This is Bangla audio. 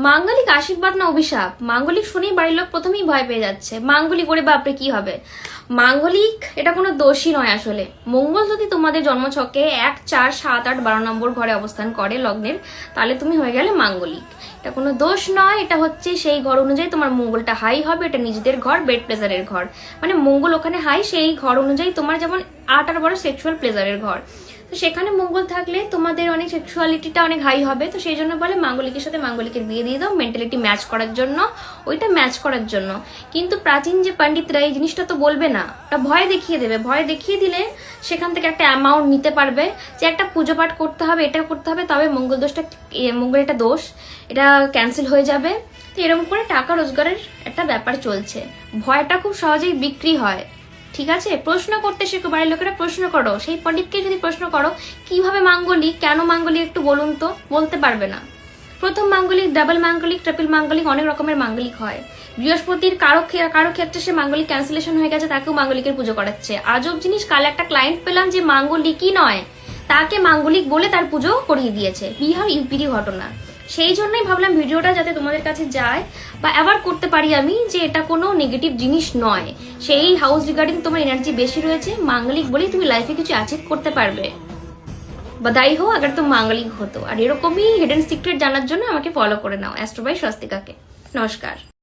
মাঙ্গলিক আশীর্বাদ না অভিশাপ? মাঙ্গলিক শুনেই বাড়ির লোক প্রথমেই ভয় পেয়ে যাচ্ছে। মাঙ্গলিক করে বাপরে কি হবে? মাঙ্গলিক এটা কোনো দোষই নয় আসলে। মঙ্গল যদি তোমাদের জন্মছকে 1, 4, 7, 8, 12 নম্বর ঘরে অবস্থান করে লগ্নের, তাহলে তুমি হয়ে গেলে মাঙ্গলিক। এটা কোনো দোষ নয়, এটা হচ্ছে সেই ঘর অনুযায়ী তোমার মঙ্গলটা হাই হবে। এটা নিজেদের ঘর, বেড প্লেজারের ঘর, মানে মঙ্গল ওখানে হাই, সেই ঘর অনুযায়ী তোমার যেমন 8 আর 12 সেক্সুয়াল প্লেজারের ঘর, তো সেখানে মঙ্গল থাকলে তোমাদের অনেক সেক্সুয়ালিটিটা অনেক হাই হবে। তো সেই জন্য বলে মাঙ্গলিকের সাথে মাঙ্গলিকের বিয়ে দিয়ে দাও, মেন্টালিটি ম্যাচ করার জন্য, ওইটা ম্যাচ করার জন্য। কিন্তু প্রাচীন যে পণ্ডিতরা এই জিনিসটা তো বলবে না, ওটা ভয় দেখিয়ে দেবে। ভয় দেখিয়ে দিলে সেখান থেকে একটা অ্যামাউন্ট নিতে পারবে যে একটা পুজো পাঠ করতে হবে, এটা করতে হবে, তবে মঙ্গল দোষটা, মঙ্গল এটা দোষ, এটা ক্যান্সেল হয়ে যাবে। তো এরকম করে টাকা রোজগারের একটা ব্যাপার চলছে। ভয়টা খুব সহজেই বিক্রি হয়, ঠিক আছে? প্রশ্ন করতে শেখো, বাড়ির লোকেরা প্রশ্ন করো। সেই পণ্ডিতকে যদি প্রশ্ন করো কিভাবে মাঙ্গলিক, কেন মাঙ্গলিক একটু বলুন তো, বলতে পারবে না। প্রথম মাঙ্গলিক, ডাবল মাঙ্গলিক, ট্রিপল মাঙ্গলিক, অনেক রকমের মাঙ্গলিক হয়। বৃহস্পতির কারো ক্ষেত্রে সে মাঙ্গলিক ক্যান্সেলেশন হয়ে গেছে, তাকেও মাঙ্গলিকের পুজো করাচ্ছে। আজব জিনিস, কাল একটা ক্লায়েন্ট পেলাম যে মাঙ্গলিকই নয়, তাকে মাঙ্গলিক বলে তার পুজো করিয়ে দিয়েছে। বিহার ইউপিরই ঘটনা। সেই জন্যই ভাবলাম ভিডিওটা যাতে তোমাদের কাছে যায় বা অ্যাভয়েড করতে পারি আমি, যে এটা কোনো নেগেটিভ জিনিস নয়। সেই হাউস রিগার্ডিং তোমার এনার্জি বেশি রয়েছে, মাঙ্গলিক বলেই তুমি লাইফে কিছু অ্যাচিভ করতে পারবে। बधाई हो अगर तुम मांगलिक हो तो। और एरकमই হিডেন সিক্রেট জানার জন্য আমাকে ফলো করে নাও অ্যাস্ট্রো বাই স্বস্তিকাকে। নমস্কার।